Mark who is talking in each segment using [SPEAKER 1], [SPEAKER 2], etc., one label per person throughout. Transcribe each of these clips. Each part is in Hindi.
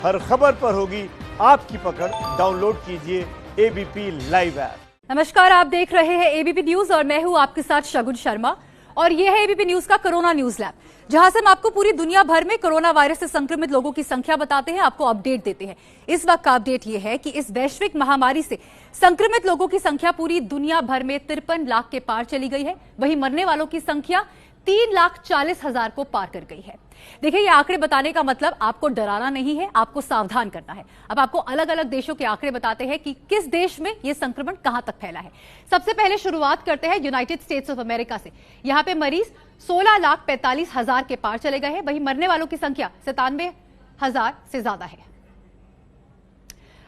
[SPEAKER 1] हर खबर पर होगी आपकी पकड़। डाउनलोड कीजिए एबीपी लाइव ऐप।
[SPEAKER 2] नमस्कार, आप देख रहे हैं एबीपी न्यूज और मैं हूं आपके साथ शगुन शर्मा। और यह है एबीपी न्यूज का कोरोना न्यूज लैब, जहां से हम आपको पूरी दुनिया भर में कोरोना वायरस से संक्रमित लोगों की संख्या बताते हैं, आपको अपडेट देते हैं। इस वक्त का अपडेट यह है कि इस वैश्विक महामारी से संक्रमित लोगों की संख्या पूरी दुनिया भर में 53 लाख के पार चली गई है। वहीं मरने वालों की संख्या 3,40,000 को पार कर गई है। देखिए, ये आंकड़े बताने का मतलब आपको डराना नहीं है, आपको सावधान करना है। अब आपको अलग अलग देशों के आंकड़े बताते हैं कि किस देश में ये संक्रमण कहां तक फैला है। सबसे पहले शुरुआत करते हैं यूनाइटेड स्टेट्स ऑफ अमेरिका से। यहां पे मरीज 16,45,000 के पार चले गए हैं। वहीं मरने वालों की संख्या 97,000 से ज्यादा है।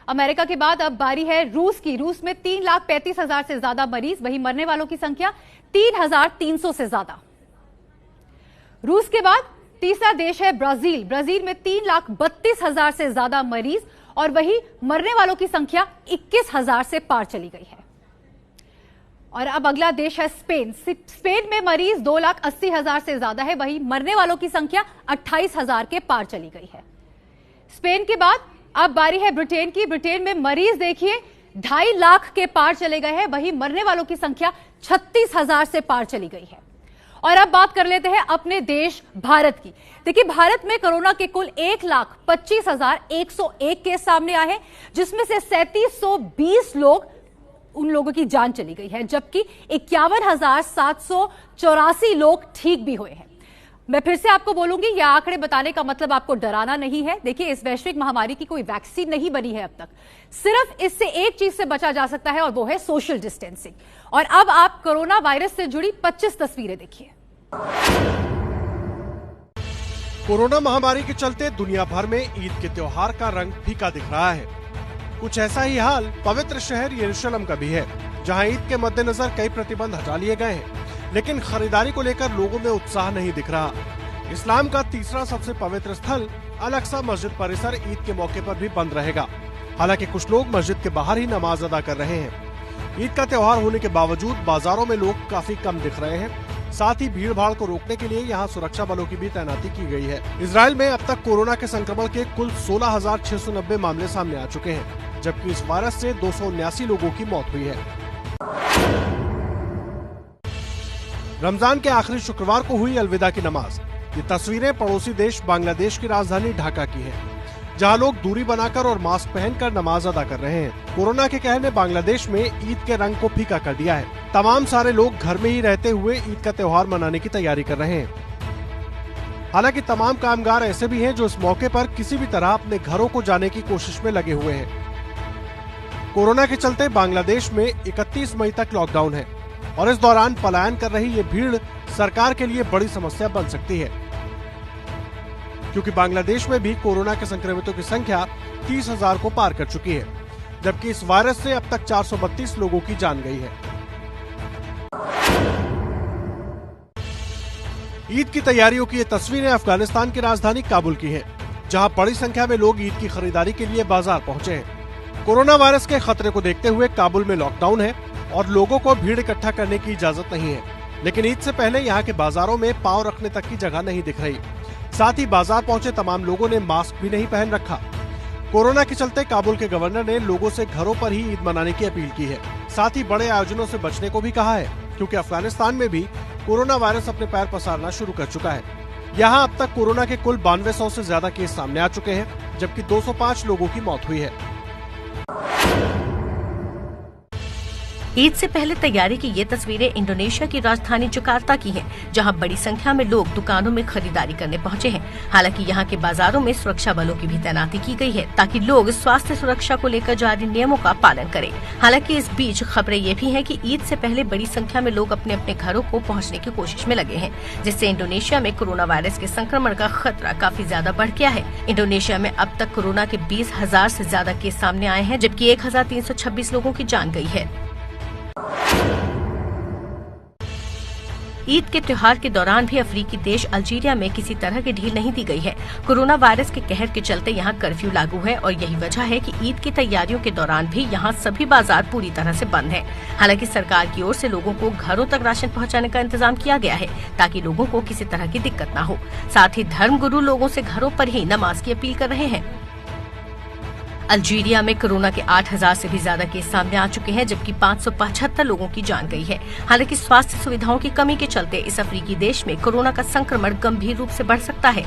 [SPEAKER 2] अमेरिका के बाद अब बारी है रूस की। रूस में 3,35,000 से ज्यादा मरीज, वहीं मरने वालों की संख्या 3,300 से ज्यादा। रूस के बाद तीसरा देश है ब्राजील। ब्राजील में 3,32,000 से ज्यादा मरीज और वहीं मरने वालों की संख्या 21,000 से पार चली गई है। और अब अगला देश है स्पेन। स्पेन में मरीज 2,80,000 से ज्यादा है, वहीं मरने वालों की संख्या 28,000 के पार चली गई है। स्पेन के बाद अब बारी है ब्रिटेन की। ब्रिटेन में मरीज देखिए 2.5 लाख के पार चले गए हैं, वहीं मरने वालों की संख्या 36,000 से पार चली गई है। और अब बात कर लेते हैं अपने देश भारत की। देखिए, भारत में कोरोना के कुल 1,25,101 केस सामने आए हैं, जिसमें से 3,720 लोग उन लोगों की जान चली गई है, जबकि 51,784 लोग ठीक भी हुए हैं। मैं फिर से आपको बोलूंगी, यह आंकड़े बताने का मतलब आपको डराना नहीं है। देखिए, इस वैश्विक महामारी की कोई वैक्सीन नहीं बनी है अब तक। सिर्फ इससे एक चीज से बचा जा सकता है और वो है सोशल डिस्टेंसिंग। और अब आप कोरोना वायरस से जुड़ी 25 तस्वीरें देखिए।
[SPEAKER 3] कोरोना महामारी के चलते दुनिया भर में ईद के त्योहार का रंग फीका दिख रहा है। कुछ ऐसा ही हाल पवित्र शहर यरूशलेम का भी है, जहां ईद के मद्देनजर कई प्रतिबंध हटा लिए गए हैं, लेकिन खरीदारी को लेकर लोगों में उत्साह नहीं दिख रहा। इस्लाम का तीसरा सबसे पवित्र स्थल अल-अक्सा मस्जिद परिसर ईद के मौके पर भी बंद रहेगा। हालांकि कुछ लोग मस्जिद के बाहर ही नमाज अदा कर रहे हैं। ईद का त्योहार होने के बावजूद बाजारों में लोग काफी कम दिख रहे हैं। साथ ही भीड़ भाड़ को रोकने के लिए यहाँ सुरक्षा बलों की भी तैनाती की गई है। इजराइल में अब तक कोरोना के संक्रमण के कुल 16,690 मामले सामने आ चुके हैं, जबकि इस वायरस से 279 लोगों की मौत हुई है। रमजान के आखिरी शुक्रवार को हुई अलविदा की नमाज। ये तस्वीरें पड़ोसी देश बांग्लादेश की राजधानी ढाका की है, जहां लोग दूरी बनाकर और मास्क पहनकर नमाज अदा कर रहे हैं। कोरोना के कहर ने बांग्लादेश में ईद के रंग को फीका कर दिया है। तमाम सारे लोग घर में ही रहते हुए ईद का त्योहार मनाने की तैयारी कर रहे हैं। हालांकि तमाम कामगार ऐसे भी हैं जो इस मौके पर किसी भी तरह अपने घरों को जाने की कोशिश में लगे हुए हैं। कोरोना के चलते बांग्लादेश में 31 मई तक लॉकडाउन है और इस दौरान पलायन कर रही ये भीड़ सरकार के लिए बड़ी समस्या बन सकती है, क्योंकि बांग्लादेश में भी कोरोना के संक्रमितों की संख्या 30,000 को पार कर चुकी है, जबकि इस वायरस से अब तक 432 लोगों की जान गई है। ईद की तैयारियों की ये तस्वीरें अफगानिस्तान की राजधानी काबुल की हैं, जहां बड़ी संख्या में लोग ईद की खरीदारी के लिए बाजार पहुंचे हैं। कोरोना वायरस के खतरे को देखते हुए काबुल में लॉकडाउन है और लोगों को भीड़ इकट्ठा करने की इजाजत नहीं है, लेकिन ईद से पहले यहाँ के बाजारों में पांव रखने तक की जगह नहीं दिख रही। साथ ही बाजार पहुंचे तमाम लोगों ने मास्क भी नहीं पहन रखा। कोरोना के चलते काबुल के गवर्नर ने लोगों से घरों पर ही ईद मनाने की अपील की है। साथ ही बड़े आयोजनों से बचने को भी कहा है, क्योंकि अफगानिस्तान में भी कोरोना वायरस अपने पैर पसारना शुरू कर चुका है। यहाँ अब तक कोरोना के कुल 9200 से ज्यादा केस सामने आ चुके हैं, जबकि 205 लोगों की मौत हुई है।
[SPEAKER 4] ईद से पहले तैयारी की ये तस्वीरें इंडोनेशिया की राजधानी जकार्ता की हैं, जहां बड़ी संख्या में लोग दुकानों में खरीदारी करने पहुंचे हैं। हालांकि यहां के बाजारों में सुरक्षा बलों की भी तैनाती की गई है, ताकि लोग स्वास्थ्य सुरक्षा को लेकर जारी नियमों का पालन करें। हालांकि इस बीच खबरें ये भी हैं कि ईद से पहले बड़ी संख्या में लोग अपने अपने घरों को पहुँचने की कोशिश में लगे हैं, जिससे इंडोनेशिया में कोरोना वायरस के संक्रमण का खतरा काफी ज्यादा बढ़ गया है। इंडोनेशिया में अब तक कोरोना के 20,000 से ज्यादा केस सामने आए हैं, जबकि 1,326 लोगों की जान गई है। ईद के त्योहार के दौरान भी अफ्रीकी देश अल्जीरिया में किसी तरह की ढील नहीं दी गई है। कोरोना वायरस के कहर के चलते यहाँ कर्फ्यू लागू है और यही वजह है कि ईद की तैयारियों के दौरान भी यहाँ सभी बाजार पूरी तरह से बंद हैं। हालांकि सरकार की ओर से लोगों को घरों तक राशन पहुँचाने का इंतजाम किया गया है, ताकि लोगों को किसी तरह की दिक्कत न हो। साथ ही धर्मगुरु लोगों से घरों पर ही नमाज की अपील कर रहे हैं। अल्जीरिया में कोरोना के 8,000 से भी ज्यादा केस सामने आ चुके हैं, जबकि 575 लोगों की जान गई है। हालांकि स्वास्थ्य सुविधाओं की कमी के चलते इस अफ्रीकी देश में कोरोना का संक्रमण गंभीर रूप से बढ़ सकता है।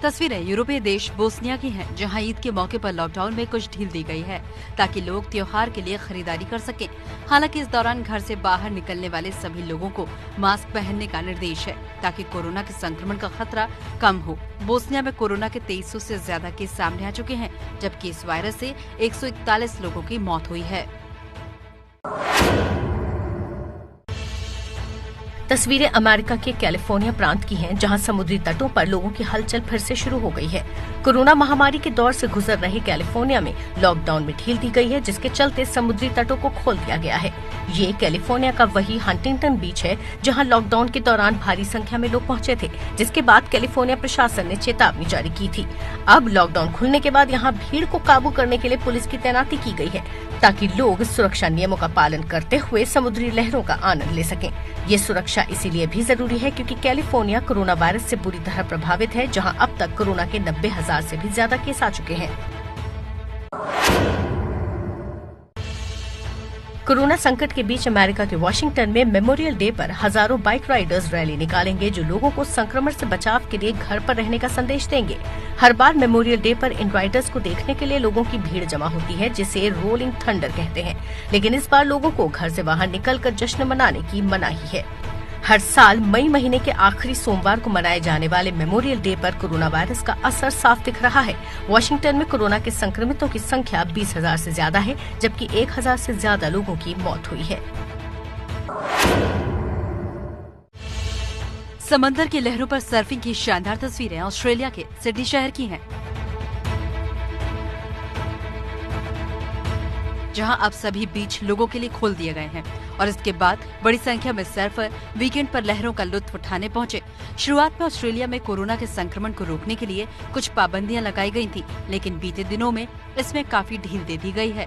[SPEAKER 5] तस्वीरें यूरोपीय देश बोस्निया की हैं, जहां ईद के मौके पर लॉकडाउन में कुछ ढील दी गई है ताकि लोग त्योहार के लिए खरीदारी कर सकें। हालांकि इस दौरान घर से बाहर निकलने वाले सभी लोगों को मास्क पहनने का निर्देश है ताकि कोरोना के संक्रमण का खतरा कम हो। बोस्निया में कोरोना के 2300 से ज्यादा केस सामने आ चुके हैं, जबकि इस वायरस से 141 लोगों की मौत हुई है।
[SPEAKER 4] तस्वीरें अमेरिका के कैलिफोर्निया प्रांत की हैं, जहां समुद्री तटों पर लोगों की हलचल फिर से शुरू हो गई है। कोरोना महामारी के दौर से गुजर रहे कैलिफोर्निया में लॉकडाउन में ढील दी गई है, जिसके चलते समुद्री तटों को खोल दिया गया है। ये कैलिफोर्निया का वही हंटिंगटन बीच है, जहां लॉकडाउन के दौरान भारी संख्या में लोग पहुंचे थे, जिसके बाद कैलिफोर्निया प्रशासन ने चेतावनी जारी की थी। अब लॉकडाउन खुलने के बाद यहाँ भीड़ को काबू करने के लिए पुलिस की तैनाती की गई है, ताकि लोग सुरक्षा नियमों का पालन करते हुए समुद्री लहरों का आनंद ले सकें। ये सुरक्षा इसीलिए भी जरूरी है क्योंकि कैलिफोर्निया कोरोना वायरस से बुरी तरह प्रभावित है, जहां अब तक कोरोना के 90,000 से भी ज्यादा केस आ चुके हैं। कोरोना संकट के बीच अमेरिका के वाशिंगटन में मेमोरियल डे पर हजारों बाइक राइडर्स रैली निकालेंगे, जो लोगों को संक्रमण से बचाव के लिए घर पर रहने का संदेश देंगे। हर बार मेमोरियल डे पर इन राइडर्स को देखने के लिए लोगों की भीड़ जमा होती है, जिसे रोलिंग थंडर कहते हैं। लेकिन इस बार लोगों को घर से बाहर निकलकर जश्न मनाने की मनाही है। हर साल मई महीने के आखिरी सोमवार को मनाए जाने वाले मेमोरियल डे पर कोरोना वायरस का असर साफ दिख रहा है। वाशिंगटन में कोरोना के संक्रमितों की संख्या 20,000 से ज्यादा है, जबकि 1,000 से ज्यादा लोगों की मौत हुई है।
[SPEAKER 5] समंदर की लहरों पर सर्फिंग की शानदार तस्वीरें ऑस्ट्रेलिया के सिडनी शहर की हैं, जहां अब सभी बीच लोगों के लिए खोल दिए गए हैं और इसके बाद बड़ी संख्या में सर्फर वीकेंड पर लहरों का लुत्फ उठाने पहुंचे। शुरुआत में ऑस्ट्रेलिया में कोरोना के संक्रमण को रोकने के लिए कुछ पाबंदियां लगाई गई थी, लेकिन बीते दिनों में इसमें काफी ढील दे दी गई है।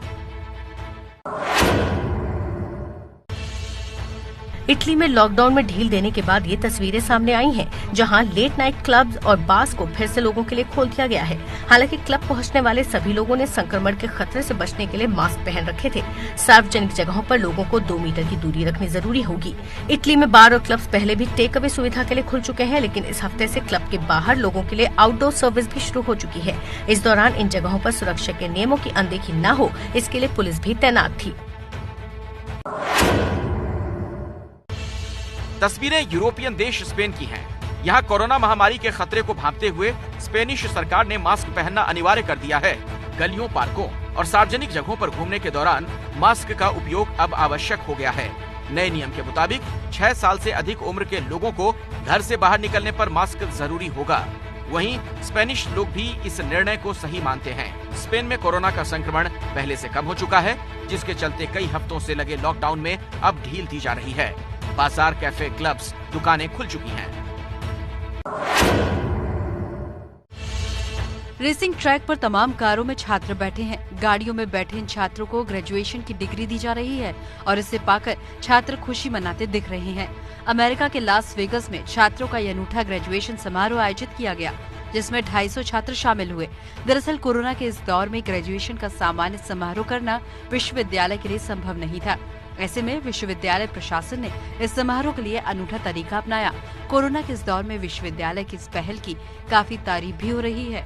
[SPEAKER 4] इटली में लॉकडाउन में ढील देने के बाद ये तस्वीरें सामने आई हैं, जहां लेट नाइट क्लब्स और बार्स को फिर से लोगों के लिए खोल दिया गया है। हालांकि क्लब पहुंचने वाले सभी लोगों ने संक्रमण के खतरे से बचने के लिए मास्क पहन रखे थे। सार्वजनिक जगहों पर लोगों को 2 मीटर की दूरी रखनी जरूरी होगी। इटली में बार और क्लब्स पहले भी टेक अवे सुविधा के लिए खुल चुके हैं, लेकिन इस हफ्ते से क्लब के बाहर लोगों के लिए आउटडोर सर्विस भी शुरू हो चुकी है। इस दौरान इन जगहों पर सुरक्षा के नियमों की अनदेखी न हो, इसके लिए पुलिस भी तैनात थी।
[SPEAKER 6] तस्वीरें यूरोपियन देश स्पेन की हैं। यहाँ कोरोना महामारी के खतरे को भांपते हुए स्पेनिश सरकार ने मास्क पहनना अनिवार्य कर दिया है। गलियों, पार्कों और सार्वजनिक जगहों पर घूमने के दौरान मास्क का उपयोग अब आवश्यक हो गया है। नए नियम के मुताबिक 6 साल से अधिक उम्र के लोगों को घर से बाहर निकलने पर मास्क जरूरी होगा। वहीं स्पेनिश लोग भी इस निर्णय को सही मानते हैं। स्पेन में कोरोना का संक्रमण पहले से कम हो चुका है, जिसके चलते कई हफ्तों से लगे लॉकडाउन में अब ढील दी जा रही है। बाजार, कैफे, क्लब्स, दुकानें खुल चुकी हैं।
[SPEAKER 5] रेसिंग ट्रैक पर तमाम कारों में छात्र बैठे हैं। गाड़ियों में बैठे इन छात्रों को ग्रेजुएशन की डिग्री दी जा रही है और इसे पाकर छात्र खुशी मनाते दिख रहे हैं। अमेरिका के लास वेगस में छात्रों का यह अनूठा ग्रेजुएशन समारोह आयोजित किया गया, जिसमें 250 छात्र शामिल हुए। दरअसल कोरोना के इस दौर में ग्रेजुएशन का सामान्य समारोह करना विश्वविद्यालय के लिए संभव नहीं था। ऐसे में विश्वविद्यालय प्रशासन ने इस समारोह के लिए अनूठा तरीका अपनाया। कोरोना के इस दौर में विश्वविद्यालय की इस पहल की काफी तारीफ भी हो रही है।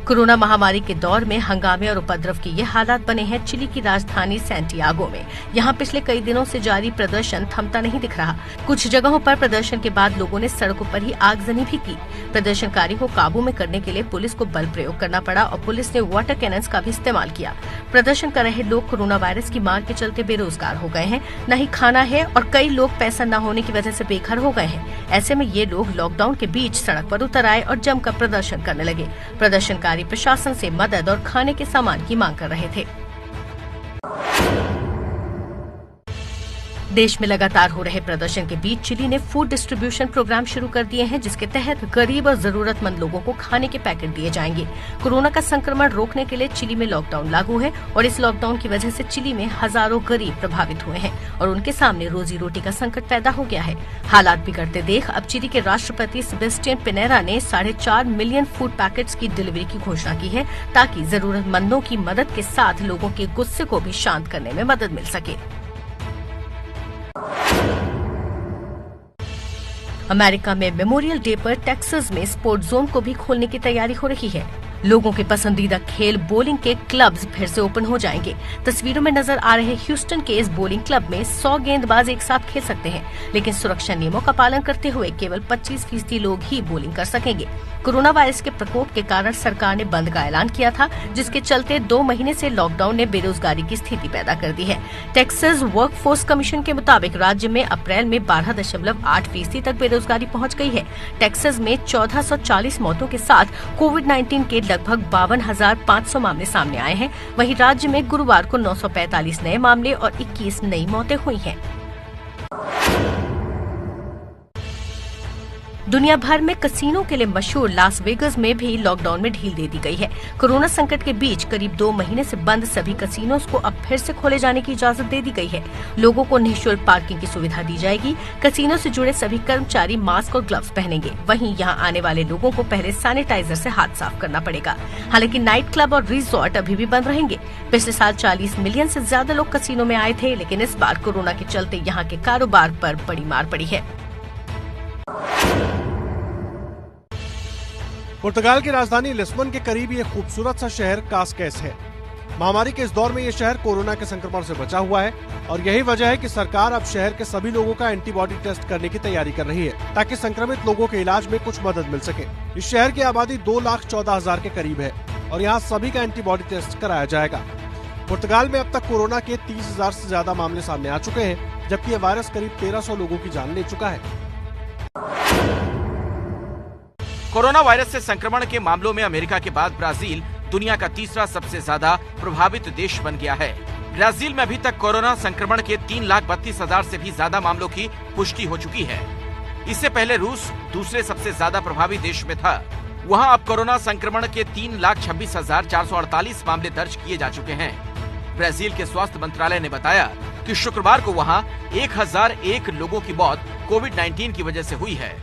[SPEAKER 4] कोरोना महामारी के दौर में हंगामे और उपद्रव के ये हालात बने हैं चिली की राजधानी सैंटियागो में। यहाँ पिछले कई दिनों से जारी प्रदर्शन थमता नहीं दिख रहा। कुछ जगहों पर प्रदर्शन के बाद लोगों ने सड़कों पर ही आगजनी भी की। प्रदर्शनकारी को काबू में करने के लिए पुलिस को बल प्रयोग करना पड़ा और पुलिस ने वाटर कैनन्स का भी इस्तेमाल किया। प्रदर्शन कर रहे लोग कोरोना वायरस की मार के चलते बेरोजगार हो गए हैं, न ही खाना है और कई लोग पैसा न होने की वजह से बेघर हो गए हैं। ऐसे में ये लोग लॉकडाउन के बीच सड़क पर उतर आए और जमकर प्रदर्शन करने लगे। प्रदर्शनकारी प्रशासन से मदद और खाने के सामान की मांग कर रहे थे। देश में लगातार हो रहे प्रदर्शन के बीच चिली ने फूड डिस्ट्रीब्यूशन प्रोग्राम शुरू कर दिए हैं, जिसके तहत गरीब और जरूरतमंद लोगों को खाने के पैकेट दिए जाएंगे। कोरोना का संक्रमण रोकने के लिए चिली में लॉकडाउन लागू है और इस लॉकडाउन की वजह से चिली में हजारों गरीब प्रभावित हुए हैं और उनके सामने रोजी रोटी का संकट पैदा हो गया है। हालात बिगड़ते देख अब चिली के राष्ट्रपति सेबेस्टियन पिनेरा ने 4.5 मिलियन फूड पैकेट्स की डिलीवरी की घोषणा की है, ताकि जरूरतमंदों की मदद के साथ लोगों के गुस्से को भी शांत करने में मदद मिल सके। अमेरिका में मेमोरियल डे पर टेक्सास में स्पोर्ट जोन को भी खोलने की तैयारी हो रही है। लोगों के पसंदीदा खेल बोलिंग के क्लब्स फिर से ओपन हो जाएंगे। तस्वीरों में नजर आ रहे ह्यूस्टन के इस बोलिंग क्लब में 100 गेंदबाज एक साथ खेल सकते हैं, लेकिन सुरक्षा नियमों का पालन करते हुए केवल 25% लोग ही बोलिंग कर सकेंगे। कोरोना वायरस के प्रकोप के कारण सरकार ने बंद का ऐलान किया था, जिसके चलते 2 महीने से लॉकडाउन ने बेरोजगारी की स्थिति पैदा कर दी है। टेक्सास वर्कफोर्स कमीशन के मुताबिक राज्य में अप्रैल में 12.8% तक बेरोजगारी पहुंच गई है। टेक्सास में 1440 मौतों के साथ कोविड-19 के लगभग 52,500 मामले सामने आए हैं। वहीं राज्य में गुरुवार को 945 नए मामले और 21 नई मौतें हुई हैं। दुनिया भर में कसीनो के लिए मशहूर लास वेगस में भी लॉकडाउन में ढील दे दी गई है। कोरोना संकट के बीच करीब 2 महीने से बंद सभी कसीनोज को अब फिर से खोले जाने की इजाजत दे दी गई है। लोगों को निःशुल्क पार्किंग की सुविधा दी जाएगी। कसीनो से जुड़े सभी कर्मचारी मास्क और ग्लव्स पहनेंगे। वहीं यहां आने वाले लोगों को पहले सैनिटाइजर से हाथ साफ करना पड़ेगा। हालांकि नाइट क्लब और रिजॉर्ट अभी भी बंद रहेंगे। पिछले साल 40 मिलियन से ज्यादा लोग कसीनो में आए थे, लेकिन इस बार कोरोना के चलते यहाँ के कारोबार पर बड़ी मार पड़ी है।
[SPEAKER 3] पुर्तगाल की राजधानी लिस्बन के करीब ये खूबसूरत सा शहर कास्केस है। महामारी के इस दौर में ये शहर कोरोना के संक्रमण से बचा हुआ है और यही वजह है कि सरकार अब शहर के सभी लोगों का एंटीबॉडी टेस्ट करने की तैयारी कर रही है, ताकि संक्रमित लोगों के इलाज में कुछ मदद मिल सके। इस शहर की आबादी 2,14,000 के करीब है और यहाँ सभी का एंटीबॉडी टेस्ट कराया जाएगा। पुर्तगाल में अब तक कोरोना के 30,000 से ज्यादा मामले सामने आ चुके हैं, जबकि ये वायरस करीब 1,300 लोगों की जान ले चुका है।
[SPEAKER 6] कोरोना वायरस से संक्रमण के मामलों में अमेरिका के बाद ब्राजील दुनिया का तीसरा सबसे ज्यादा प्रभावित देश बन गया है। ब्राजील में अभी तक कोरोना संक्रमण के 3,32,000 से भी ज्यादा मामलों की पुष्टि हो चुकी है। इससे पहले रूस दूसरे सबसे ज्यादा प्रभावित देश में था। वहां अब कोरोना संक्रमण के 3,26,448 मामले दर्ज किए जा चुके हैं। ब्राजील के स्वास्थ्य मंत्रालय ने बताया कि शुक्रवार को वहां 1,001 लोगों की मौत कोविड-19 की वजह से हुई है।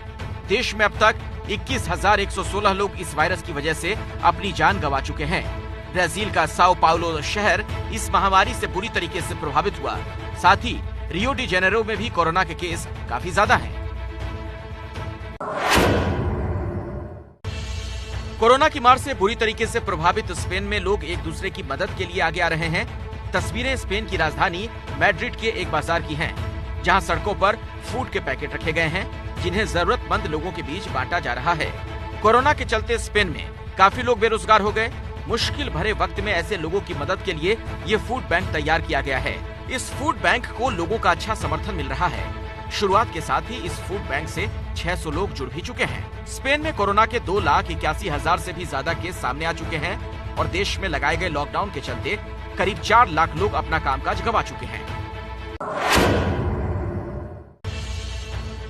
[SPEAKER 6] देश में अब तक 21,116 लोग इस वायरस की वजह से अपनी जान गंवा चुके हैं। ब्राजील का साओ पाउलो शहर इस महामारी से बुरी तरीके से प्रभावित हुआ। साथ ही रियो डी जेनेरो में भी कोरोना के केस काफी ज्यादा हैं। कोरोना की मार से बुरी तरीके से प्रभावित स्पेन में लोग एक दूसरे की मदद के लिए आगे आ रहे हैं। तस्वीरें स्पेन की राजधानी मैड्रिड के एक बाजार की हैं, जहां सड़कों पर फूड के पैकेट रखे गए हैं, जिन्हें जरूरतमंद लोगों के बीच बांटा जा रहा है। कोरोना के चलते स्पेन में काफी लोग बेरोजगार हो गए। मुश्किल भरे वक्त में ऐसे लोगों की मदद के लिए ये फूड बैंक तैयार किया गया है। इस फूड बैंक को लोगों का अच्छा समर्थन मिल रहा है। शुरुआत के साथ ही इस फूड बैंक से 600 लोग जुड़ भी चुके हैं। स्पेन में कोरोना के 2,81,000 से भी ज्यादा केस सामने आ चुके हैं और देश में लगाए गए लॉकडाउन के चलते करीब 4 लाख लोग अपना कामकाज गंवा चुके हैं।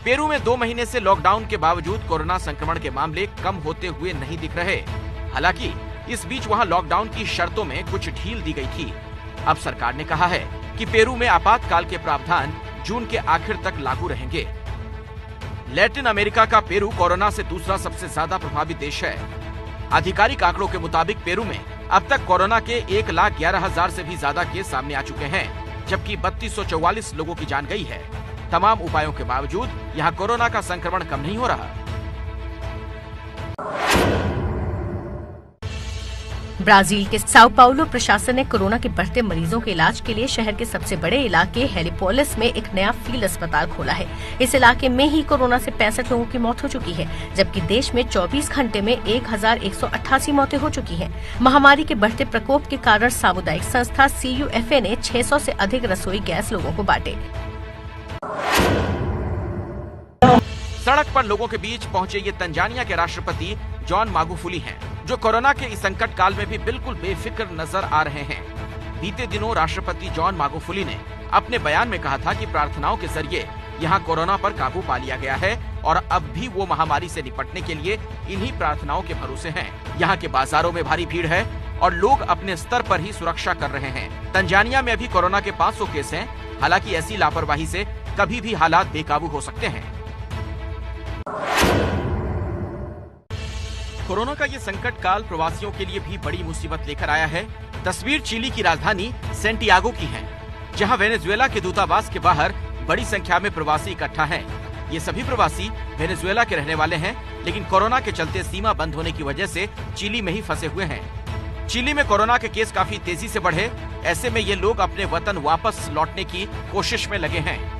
[SPEAKER 6] पेरू में 2 महीने से लॉकडाउन के बावजूद कोरोना संक्रमण के मामले कम होते हुए नहीं दिख रहे। हालांकि इस बीच वहां लॉकडाउन की शर्तों में कुछ ढील दी गई थी। अब सरकार ने कहा है कि पेरू में आपातकाल के प्रावधान जून के आखिर तक लागू रहेंगे। लैटिन अमेरिका का पेरू कोरोना से दूसरा सबसे ज्यादा प्रभावित देश है। आधिकारिक आंकड़ों के मुताबिक पेरू में अब तक कोरोना के 1,11,000 से भी ज्यादा केस सामने आ चुके हैं, जबकि 3,244 लोगों की जान गई है। तमाम उपायों के बावजूद यहाँ कोरोना का संक्रमण कम नहीं हो रहा।
[SPEAKER 4] ब्राजील के साओ पाउलो प्रशासन ने कोरोना के बढ़ते मरीजों के इलाज के लिए शहर के सबसे बड़े इलाके हेलीपोलिस में एक नया फील्ड अस्पताल खोला है। इस इलाके में ही कोरोना से 65 लोगों की मौत हो चुकी है, जबकि देश में 24 घंटे में 1,188 मौतें हो चुकी हैं। महामारी के बढ़ते प्रकोप के कारण सामुदायिक संस्था CUFA ने 600 से अधिक रसोई गैस लोगों को बांटे।
[SPEAKER 6] सड़क पर लोगों के बीच पहुंचे ये तंजानिया के राष्ट्रपति जॉन मागुफुली हैं, जो कोरोना के इस संकट काल में भी बिल्कुल बेफिक्र नजर आ रहे हैं। बीते दिनों राष्ट्रपति जॉन मागुफुली ने अपने बयान में कहा था कि प्रार्थनाओं के जरिए यहाँ कोरोना पर काबू पा लिया गया है और अब भी वो महामारी से निपटने के लिए इन्हीं प्रार्थनाओं के भरोसे हैं। यहाँ के बाजारों में भारी भीड़ है और लोग अपने स्तर पर ही सुरक्षा कर रहे हैं। तंजानिया में अभी कोरोना के 500 केस हैं। हालांकि ऐसी लापरवाही से कभी भी हालात बेकाबू हो सकते हैं। कोरोना का ये संकट काल प्रवासियों के लिए भी बड़ी मुसीबत लेकर आया है। तस्वीर चिली की राजधानी सेंटियागो की है, जहां वेनेजुएला के दूतावास के बाहर बड़ी संख्या में प्रवासी इकट्ठा हैं। ये सभी प्रवासी वेनेजुएला के रहने वाले हैं, लेकिन कोरोना के चलते सीमा बंद होने की वजह से चिली में ही फंसे हुए हैं। चिली में कोरोना के केस काफी तेजी से बढ़े, ऐसे में ये लोग अपने वतन वापस लौटने की कोशिश में लगे हैं।